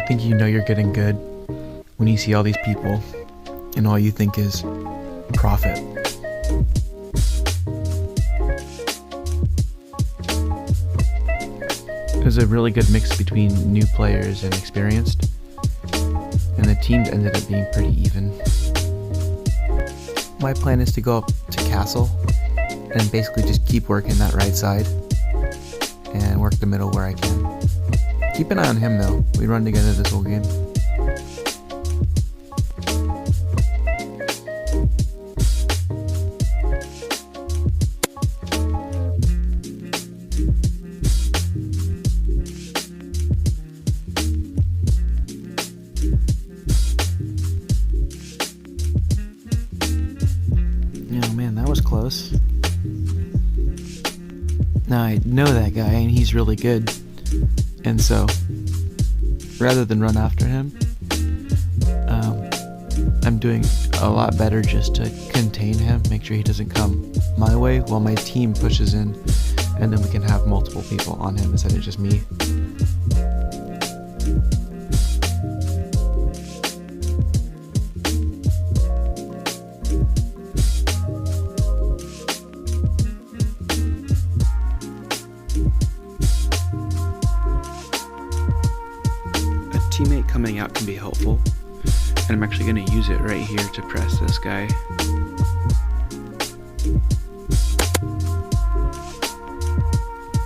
think you know you're getting good when you see all these people and all you think is profit. It was a really good mix between new players and experienced, and the teams ended up being pretty even. My plan is to go up to Castle and basically just keep working that right side and work the middle where I can. Keep an eye on him though, we run together this whole game. Oh man, that was close. Now I know that guy and he's really good, and so rather than run after him, I'm doing a lot better just to contain him, make sure he doesn't come my way while my team pushes in, and then we can have multiple people on him instead of just me. Teammate coming out can be helpful, and I'm actually going to use it right here to press this guy.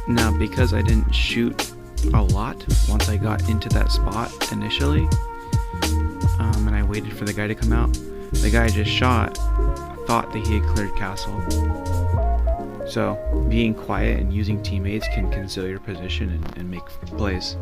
Now because I didn't shoot a lot once I got into that spot initially, and I waited for the guy to come out, the guy I just shot thought that he had cleared Castle. So being quiet and using teammates can conceal your position and make plays.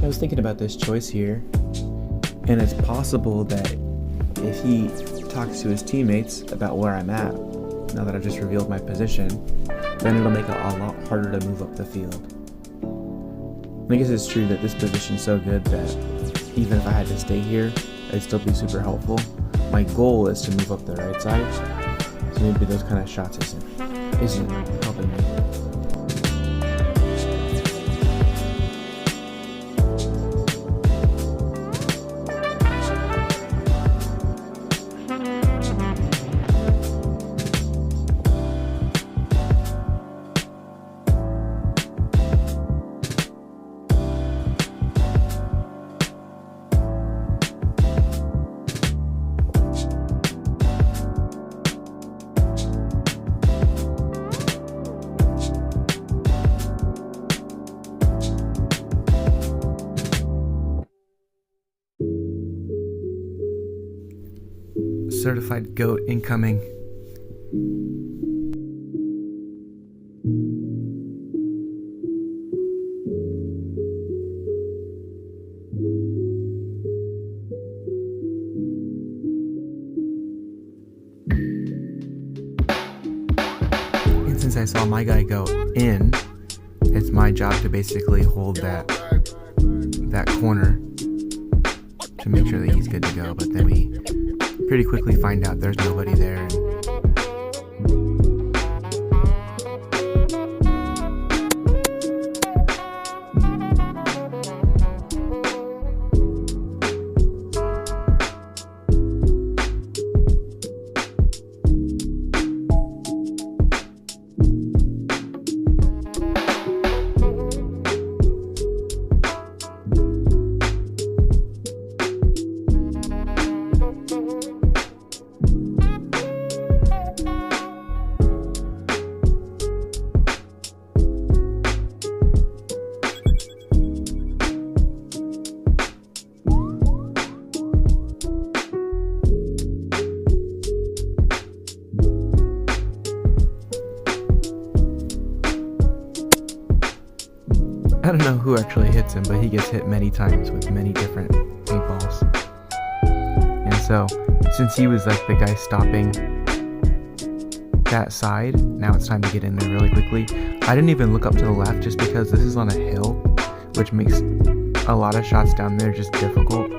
I was thinking about this choice here, and it's possible that if he talks to his teammates about where I'm at, now that I've just revealed my position, then it'll make it a lot harder to move up the field. I guess it's true that this position's so good that even if I had to stay here, it'd still be super helpful. My goal is to move up the right side, so maybe those kind of shots isn't helping me. Certified GOAT incoming. And since I saw my guy go in, it's my job to basically hold that corner to make sure that he's good to go, but then we pretty quickly find out there's nobody there. I don't know who actually hits him, but he gets hit many times with many different paintballs. And so, since he was like the guy stopping that side, now it's time to get in there really quickly. I didn't even look up to the left just because this is on a hill, which makes a lot of shots down there just difficult.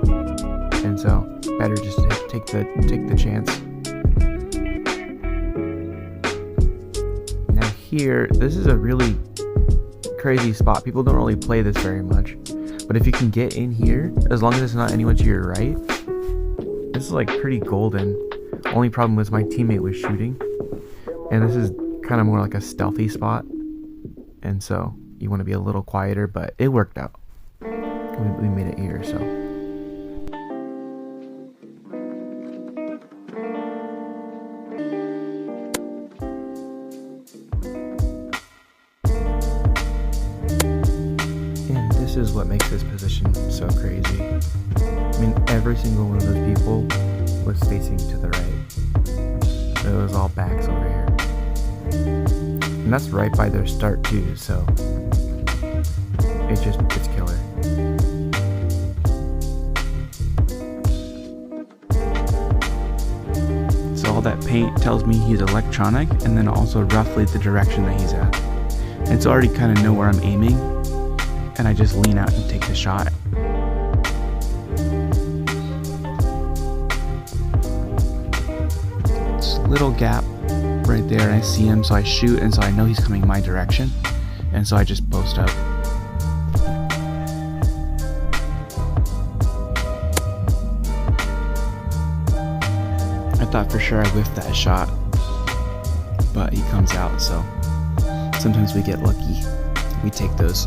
And so, better just take the chance. Now here, this is a really crazy spot. People don't really play this very much, but if you can get in here, as long as it's not anyone to your right, this is like pretty golden. Only problem was my teammate was shooting, and this is kind of more like a stealthy spot, and so you want to be a little quieter, but it worked out. We made it here, so. This is what makes this position so crazy. I mean, every single one of those people was facing to the right. It was all backs over here. And that's right by their start too, so it's killer. So all that paint tells me he's electronic, and then also roughly the direction that he's at. And so I already kind of know where I'm aiming, and I just lean out and take the shot. It's a little gap right there, and I see him, so I shoot, and so I know he's coming my direction, and so I just post up. I thought for sure I whiffed that shot, but he comes out, so sometimes we get lucky. We take those.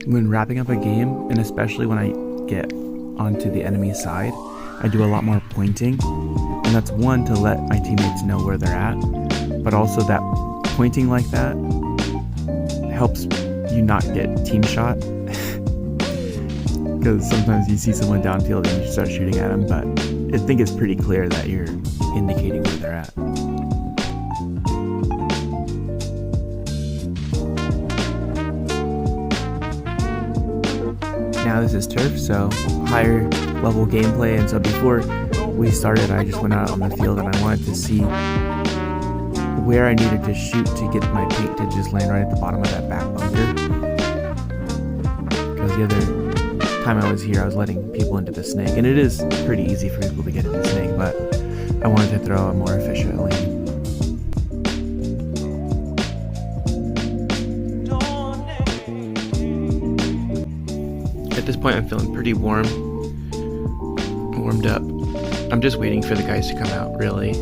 When wrapping up a game, and especially when I get onto the enemy side, I do a lot more pointing, and that's one, to let my teammates know where they're at, but also that pointing like that helps you not get team shot, because sometimes you see someone downfield and you start shooting at them, but I think it's pretty clear that you're indicating where they're at. Now this is turf, so higher level gameplay, and so before we started I just went out on the field and I wanted to see where I needed to shoot to get my paint to just land right at the bottom of that back bunker, because the other time I was here I was letting people into the snake, and it is pretty easy for people to get into the snake, but I wanted to throw a more efficient lane. At this point I'm feeling pretty warmed up. I'm just waiting for the guys to come out, really,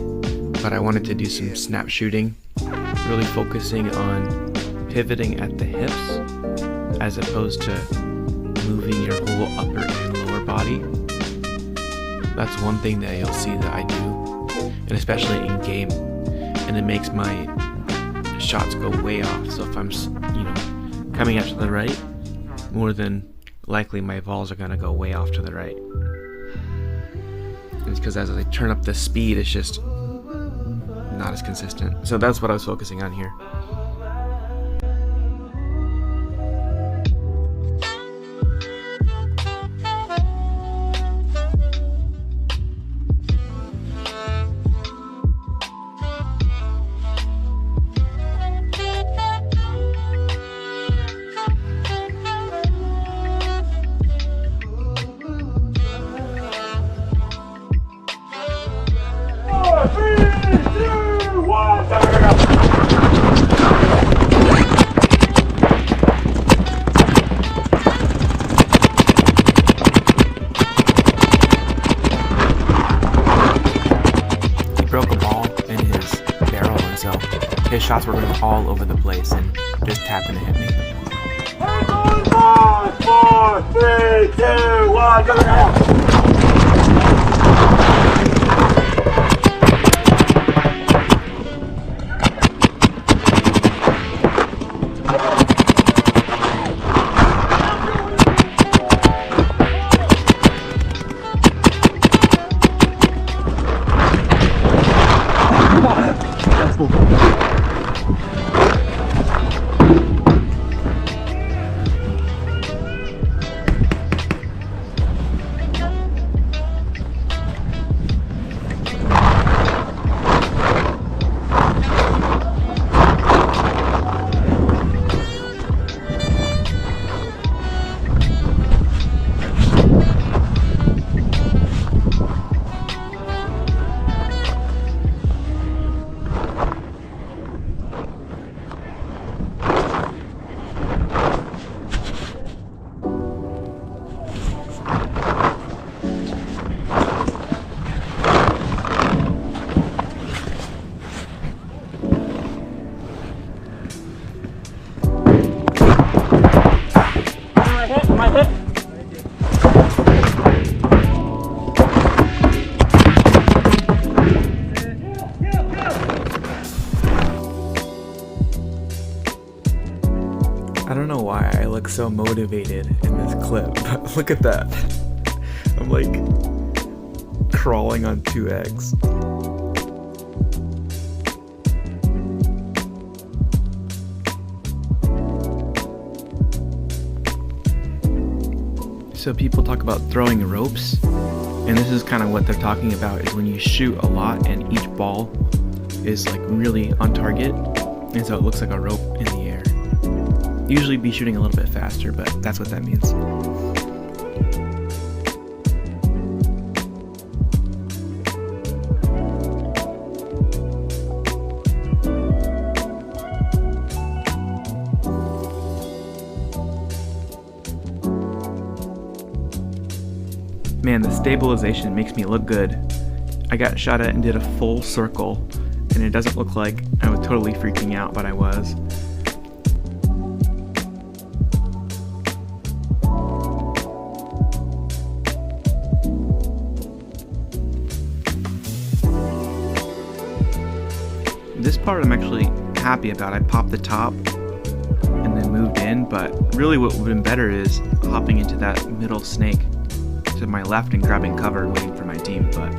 but I wanted to do some snap shooting, really focusing on pivoting at the hips as opposed to moving your whole upper and lower body. That's one thing that you'll see that I do, and especially in game, and it makes my shots go way off. So if I'm, coming out to the right, more than likely my balls are going to go way off to the right. It's because as I turn up the speed, it's just not as consistent. So that's what I was focusing on here. broke a ball in his barrel, and so his shots were going all over the place and just happened to hit me. 5, 4, 3, 2, 1, go now! I don't know why I look so motivated in this clip, but look at that. I'm like crawling on 2 eggs. So people talk about throwing ropes, and this is kind of what they're talking about, is when you shoot a lot and each ball is like really on target, and so it looks like a rope in the air. Usually be shooting a little bit faster, but that's what that means. Man, the stabilization makes me look good. I got shot at and did a full circle, and it doesn't look like I was totally freaking out, but I was. This part I'm actually happy about. I popped the top and then moved in, but really what would have been better is hopping into that middle snake to my left and grabbing cover and waiting for my team, but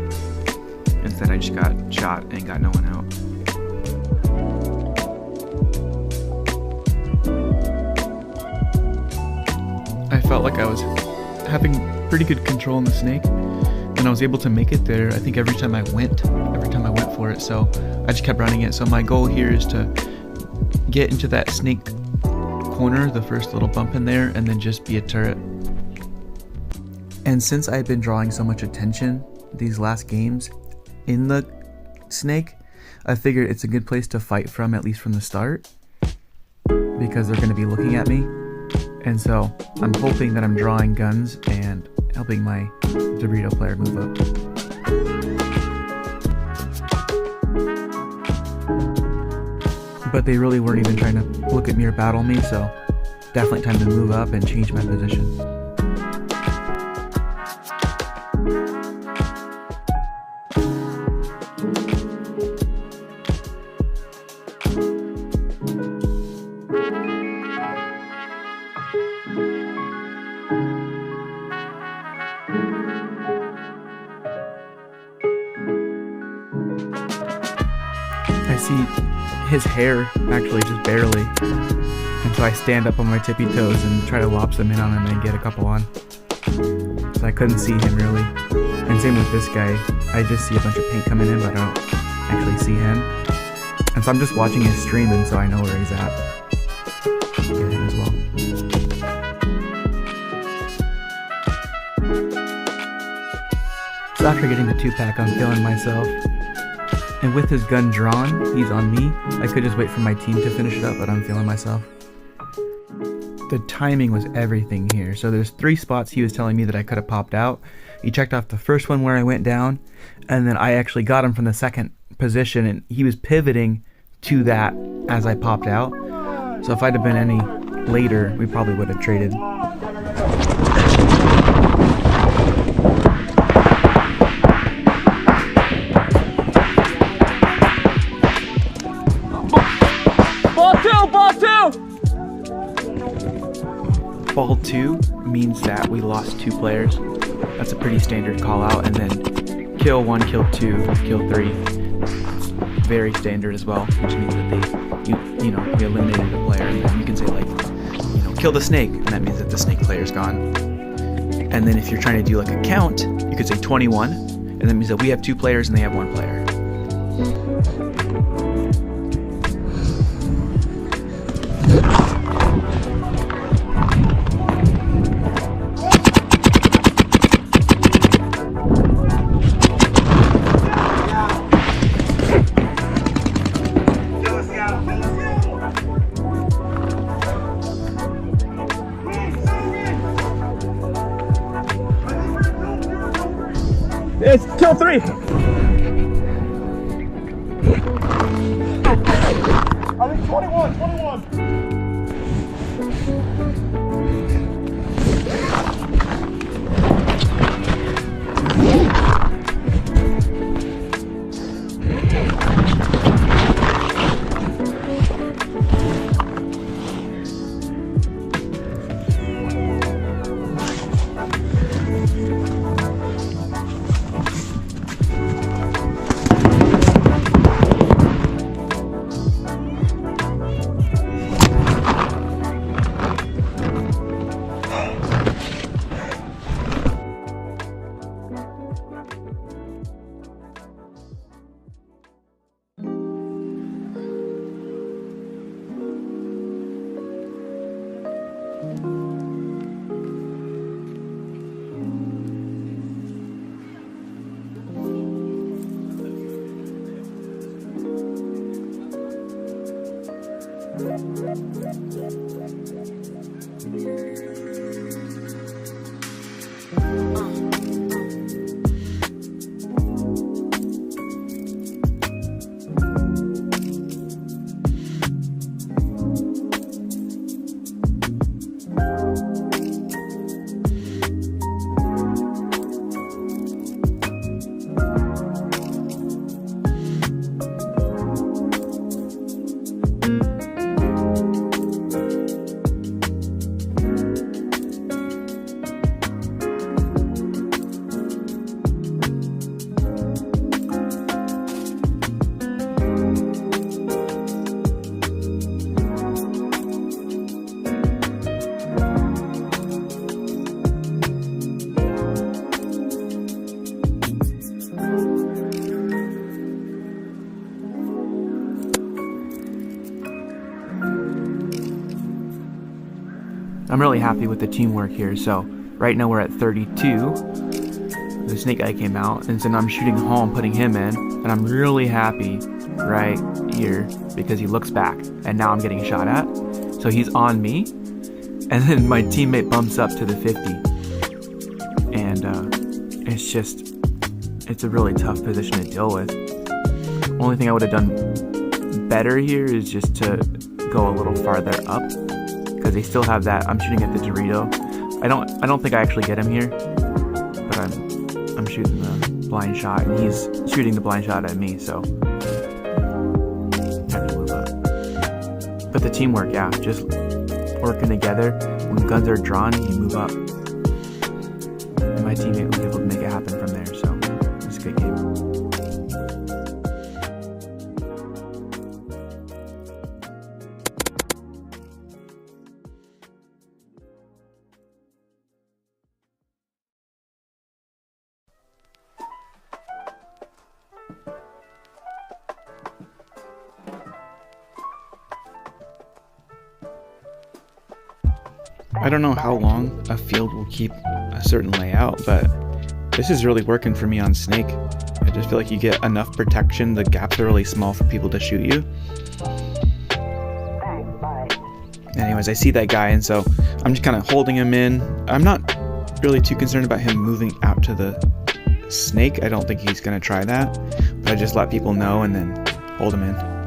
instead I just got shot and got no one out. I felt like I was having pretty good control in the snake, and I was able to make it there, I think every time I went for it, so I just kept running it. So my goal here is to get into that snake corner, the first little bump in there, and then just be a turret. And since I've been drawing so much attention these last games in the snake, I figured it's a good place to fight from, at least from the start, because they're going to be looking at me. And so I'm hoping that I'm drawing guns and helping my Dorito player move up. But they really weren't even trying to look at me or battle me, so definitely time to move up and change my position. I see his hair, actually, just barely. And so I stand up on my tippy toes and try to lop some in on him and get a couple on. So I couldn't see him really. And same with this guy. I just see a bunch of paint coming in, but I don't actually see him. And so I'm just watching his stream, and so I know where he's at. Get him as well. So after getting the 2-pack, I'm feeling myself. And with his gun drawn, he's on me. I could just wait for my team to finish it up, but I'm feeling myself. The timing was everything here. So there's 3 spots he was telling me that I could have popped out. He checked off the first one where I went down, and then I actually got him from the second position, and he was pivoting to that as I popped out. So if I'd have been any later, we probably would have traded. Ball two means that we lost 2 players. That's a pretty standard call out. And then kill 1, kill 2, kill 3. It's very standard as well, which means that we eliminated a player. And then you can say like, kill the snake, and that means that the snake player's gone. And then if you're trying to do like a count, you could say 21, and that means that we have 2 players and they have 1 player. It's kill 3. I think 21. I'm really happy with the teamwork here. So right now we're at 32. The snake guy came out, and then I'm shooting home, putting him in, and I'm really happy right here because he looks back, and now I'm getting shot at. So he's on me, and then my teammate bumps up to the 50, and it's a really tough position to deal with. Only thing I would have done better here is just to go a little farther up, because they still have that. I'm shooting at the Dorito. I don't think I actually get him here, but I'm shooting the blind shot, and he's shooting the blind shot at me, so I have to move up. But the teamwork, yeah, just working together. When guns are drawn, you move up. And my teammate was able to make it happen from there, so it's a good game. I don't know how long a field will keep a certain layout, but this is really working for me on Snake. I just feel like you get enough protection, the gaps are really small for people to shoot you. Anyways, I see that guy, and so I'm just kind of holding him in. I'm not really too concerned about him moving out to the snake, I don't think he's gonna try that, but I just let people know and then hold him in.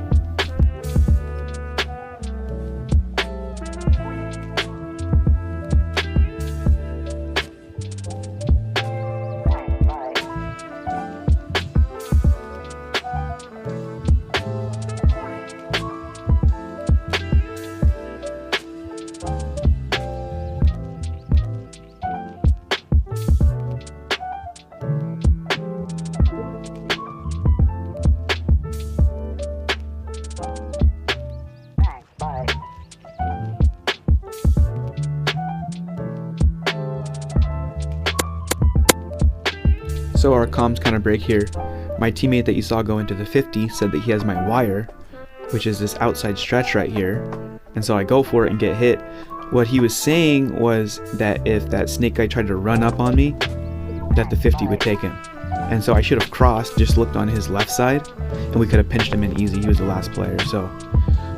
So our comms kind of break here. My teammate that you saw go into the 50 said that he has my wire, which is this outside stretch right here. And so I go for it and get hit. What he was saying was that if that snake guy tried to run up on me, that the 50 would take him. And so I should have crossed, just looked on his left side, and we could have pinched him in easy. He was the last player. So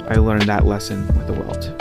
I learned that lesson with the welt.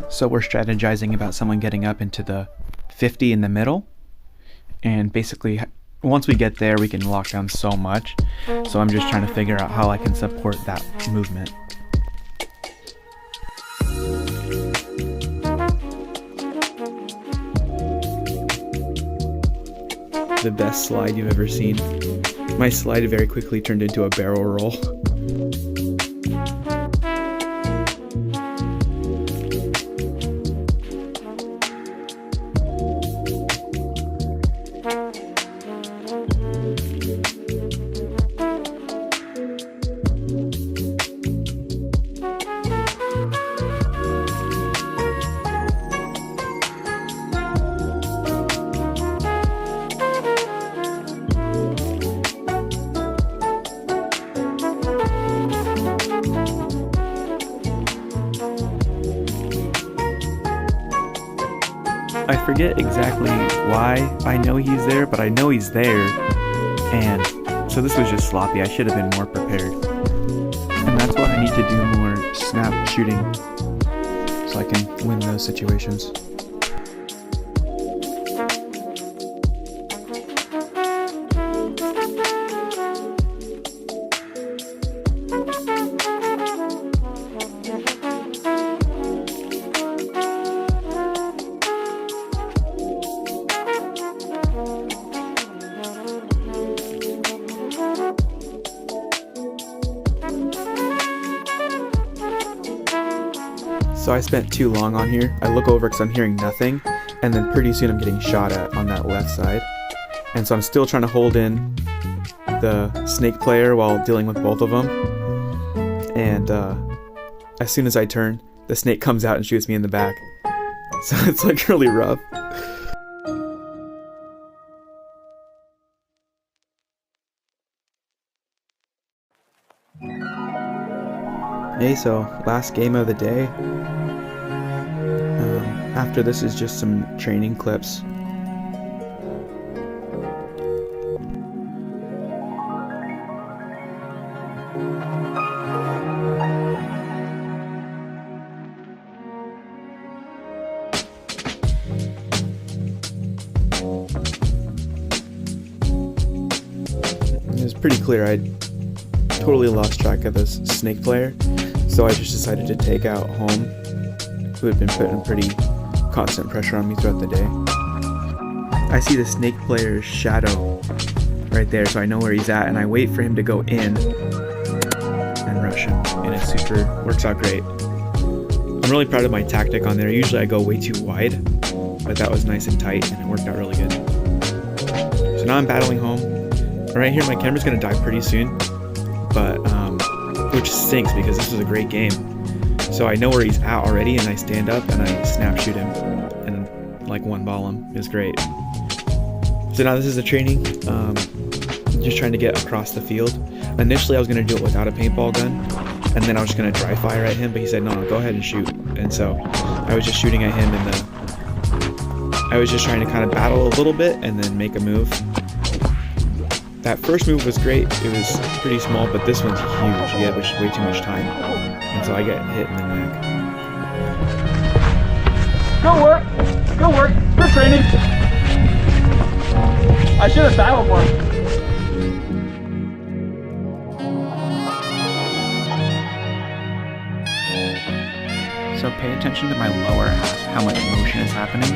So we're strategizing about someone getting up into the 50 in the middle, and basically once we get there we can lock down so much, so I'm just trying to figure out how I can support that movement. The best slide you've ever seen. My slide very quickly turned into a barrel roll. I forget exactly why I know he's there, but I know he's there, and so this was just sloppy. I should have been more prepared, and that's why I need to do more snap shooting so I can win those situations. So I spent too long on here. I look over because I'm hearing nothing, and then pretty soon I'm getting shot at on that left side. And so I'm still trying to hold in the snake player while dealing with both of them. And as soon as I turn, the snake comes out and shoots me in the back. So it's like really rough. Hey, so last game of the day. After this is just some training clips. It was pretty clear I totally lost track of this snake player, so I just decided to take out Home, who had been putting pretty constant pressure on me throughout the day. I see the snake player's shadow right there, so I know where he's at, and I wait for him to go in and rush him, and it works out great. I'm really proud of my tactic on there. Usually I go way too wide, but that was nice and tight, and it worked out really good. So now I'm battling Home. Right here, my camera's gonna die pretty soon, but which stinks because this was a great game. So I know where he's at already, and I stand up and I snap shoot him and like one ball him. It was great. So now this is the training, just trying to get across the field. Initially I was going to do it without a paintball gun, and then I was just going to dry fire at him, but he said, no, go ahead and shoot. And so I was just shooting at him, and I was just trying to kind of battle a little bit and then make a move. That first move was great, it was pretty small, but this one's huge. He had way too much time, and so I get hit in the neck. Good work, good training. I should have battled more. So pay attention to my lower half, how much motion is happening.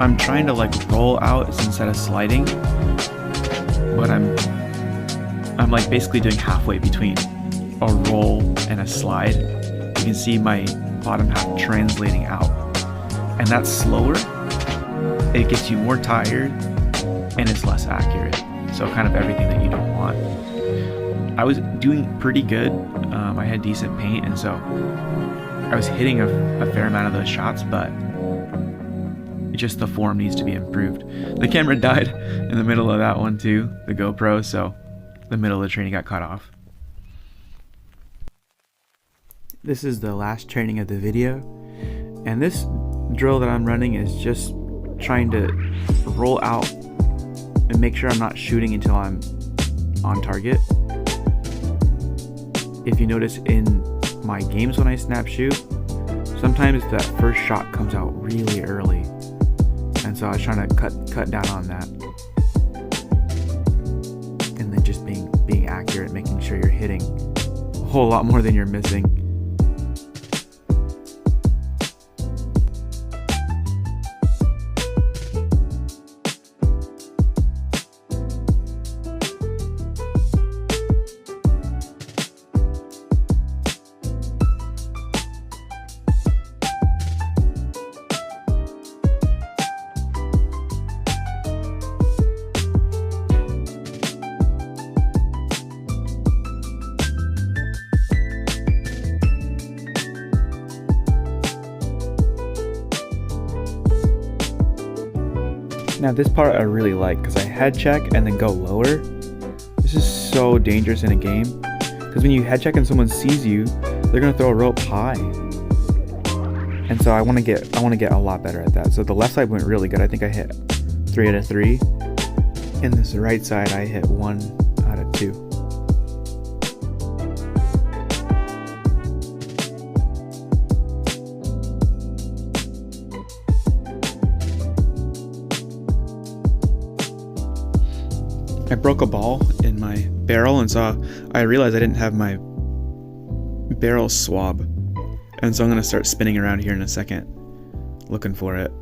I'm trying to like roll out instead of sliding, but I'm like basically doing halfway between a roll and a slide. You can see my bottom half translating out, and that's slower. It gets you more tired and it's less accurate. So kind of everything that you don't want. I was doing pretty good. I had decent paint, and so I was hitting a fair amount of those shots, but just the form needs to be improved. The camera died in the middle of that one too, the GoPro, so the middle of the training got cut off. This is the last training of the video, and this drill that I'm running is just trying to roll out and make sure I'm not shooting until I'm on target. If you notice in my games when I snap shoot, sometimes that first shot comes out really early, and so I was trying to cut down on that, and then just being accurate, making sure you're hitting a whole lot more than you're missing. Now this part I really like, because I head check and then go lower. This is so dangerous in a game, because when you head check and someone sees you, they're gonna throw a rope high. And so I want to get a lot better at that. So the left side went really good. I think I hit 3 out of 3. And this right side I hit 1 out of 2. I broke a ball in my barrel, and so I realized I didn't have my barrel swab, and so I'm going to start spinning around here in a second looking for it.